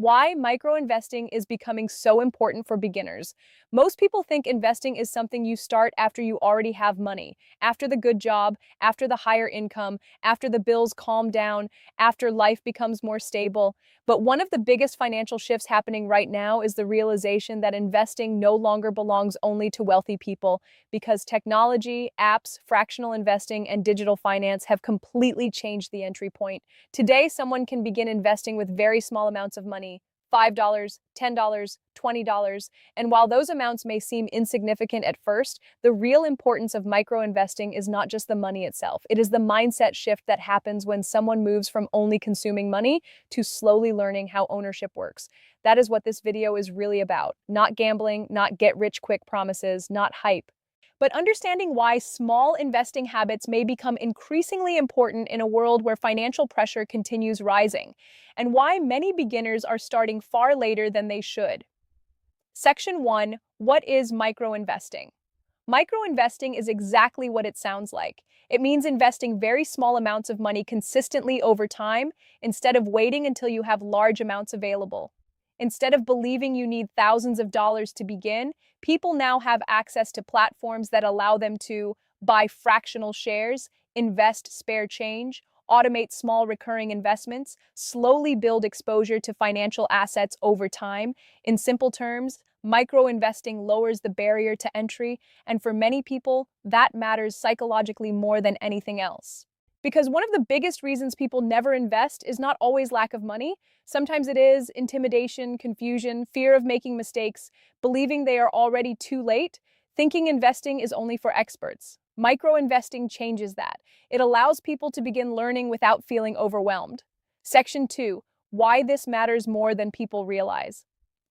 Why micro-investing is becoming so important for beginners. Most people think investing is something you start after you already have money, after the good job, after the higher income, after the bills calm down, after life becomes more stable. But one of the biggest financial shifts happening right now is the realization that investing no longer belongs only to wealthy people, because technology, apps, fractional investing, and digital finance have completely changed the entry point. Today, someone can begin investing with very small amounts of money, $5, $10, $20, and while those amounts may seem insignificant at first, the real importance of micro-investing is not just the money itself. It is the mindset shift that happens when someone moves from only consuming money to slowly learning how ownership works. That is what this video is really about. Not gambling, not get-rich-quick promises, not hype, but understanding why small investing habits may become increasingly important in a world where financial pressure continues rising, and why many beginners are starting far later than they should. Section 1. What is microinvesting? Microinvesting is exactly what it sounds like. It means investing very small amounts of money consistently over time instead of waiting until you have large amounts available. Instead of believing you need thousands of dollars to begin, people now have access to platforms that allow them to buy fractional shares, invest spare change, automate small recurring investments, slowly build exposure to financial assets over time. In simple terms, micro-investing lowers the barrier to entry, and for many people, that matters psychologically more than anything else. Because one of the biggest reasons people never invest is not always lack of money. Sometimes it is intimidation, confusion, fear of making mistakes, believing they are already too late, thinking investing is only for experts. Micro-investing changes that. It allows people to begin learning without feeling overwhelmed. Section 2. Why this matters more than people realize.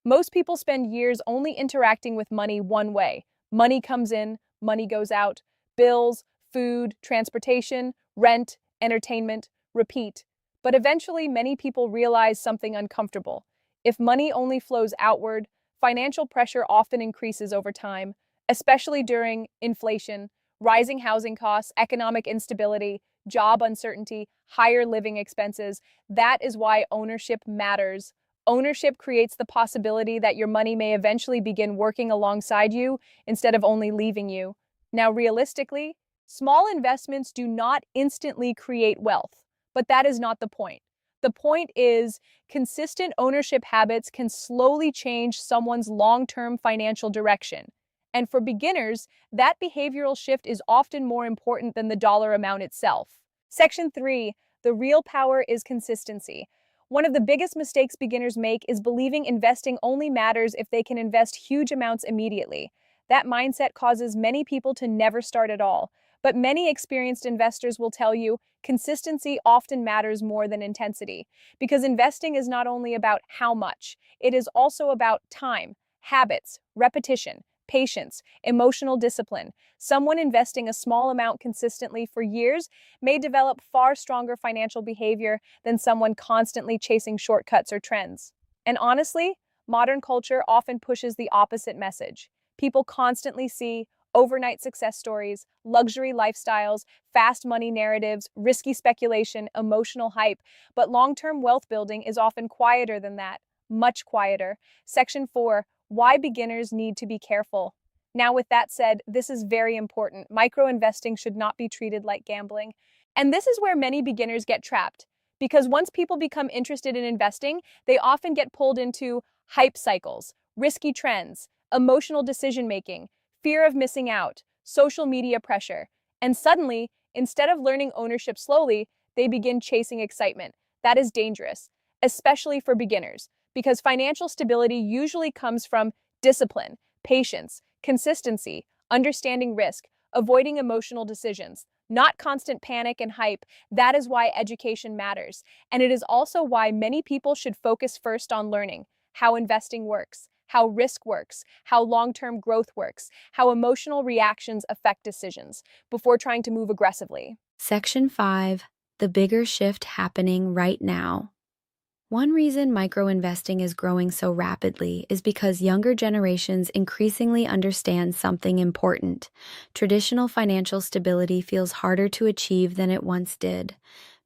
Most people spend years only interacting with money one way. Money comes in, money goes out. Bills, food, transportation, rent, entertainment, repeat. But eventually, many people realize something uncomfortable. If money only flows outward, financial pressure often increases over time, especially during inflation, rising housing costs, economic instability, job uncertainty, higher living expenses. That is why ownership matters. Ownership creates the possibility that your money may eventually begin working alongside you instead of only leaving you. Now, realistically, small investments do not instantly create wealth, but that is not the point. The point is, consistent ownership habits can slowly change someone's long-term financial direction. And for beginners, that behavioral shift is often more important than the dollar amount itself. Section 3. The real power is consistency. One of the biggest mistakes beginners make is believing investing only matters if they can invest huge amounts immediately. That mindset causes many people to never start at all. But many experienced investors will tell you consistency often matters more than intensity, because investing is not only about how much, it is also about time, habits, repetition, patience, emotional discipline. Someone investing a small amount consistently for years may develop far stronger financial behavior than someone constantly chasing shortcuts or trends. And honestly, modern culture often pushes the opposite message. People constantly see overnight success stories, luxury lifestyles, fast money narratives, risky speculation, emotional hype, but long-term wealth building is often quieter than that, much quieter. Section 4. Why beginners need to be careful. Now, with that said, this is very important. Micro-investing should not be treated like gambling. And this is where many beginners get trapped. Because once people become interested in investing, they often get pulled into hype cycles, risky trends, emotional decision-making, fear of missing out, social media pressure. And suddenly, instead of learning ownership slowly, they begin chasing excitement. That is dangerous, especially for beginners, because financial stability usually comes from discipline, patience, consistency, understanding risk, avoiding emotional decisions, not constant panic and hype. That is why education matters. And it is also why many people should focus first on learning how investing works, how risk works, how long-term growth works, how emotional reactions affect decisions, before trying to move aggressively. Section 5. The bigger shift happening right now. One reason microinvesting is growing so rapidly is because younger generations increasingly understand something important. Traditional financial stability feels harder to achieve than it once did.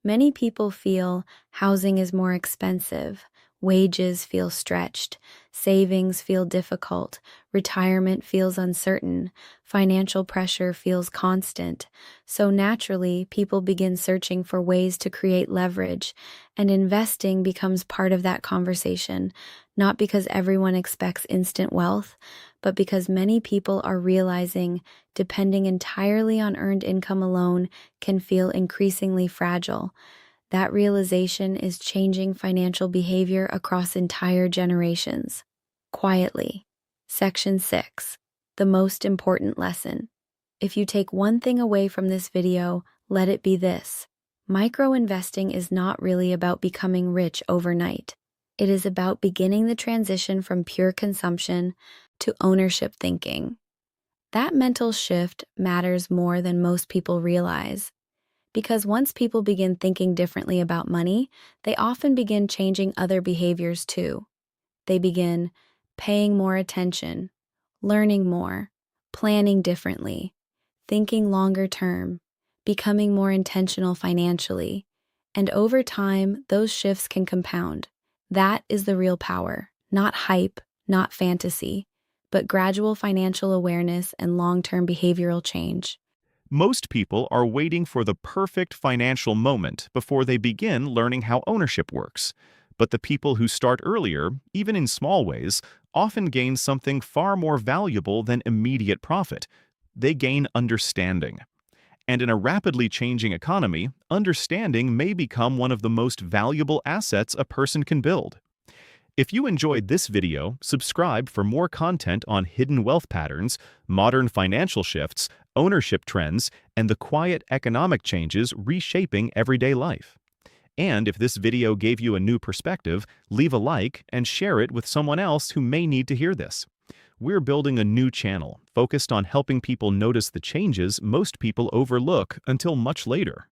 Many people feel housing is more expensive, Wages feel stretched, savings feel difficult, retirement feels uncertain, financial pressure feels constant. So naturally, people begin searching for ways to create leverage, and investing becomes part of that conversation, not because everyone expects instant wealth, but because many people are realizing depending entirely on earned income alone can feel increasingly fragile. That realization is changing financial behavior across entire generations. Quietly. Section 6. The most important lesson. If you take one thing away from this video, let it be this. Micro-investing is not really about becoming rich overnight. It is about beginning the transition from pure consumption to ownership thinking. That mental shift matters more than most people realize. Because once people begin thinking differently about money, they often begin changing other behaviors too. They begin paying more attention, learning more, planning differently, thinking longer term, becoming more intentional financially. And over time, those shifts can compound. That is the real power, not hype, not fantasy, but gradual financial awareness and long-term behavioral change. Most people are waiting for the perfect financial moment before they begin learning how ownership works. But the people who start earlier, even in small ways, often gain something far more valuable than immediate profit. They gain understanding. And in a rapidly changing economy, understanding may become one of the most valuable assets a person can build. If you enjoyed this video, subscribe for more content on hidden wealth patterns, modern financial shifts, ownership trends, and the quiet economic changes reshaping everyday life. And if this video gave you a new perspective, leave a like and share it with someone else who may need to hear this. We're building a new channel focused on helping people notice the changes most people overlook until much later.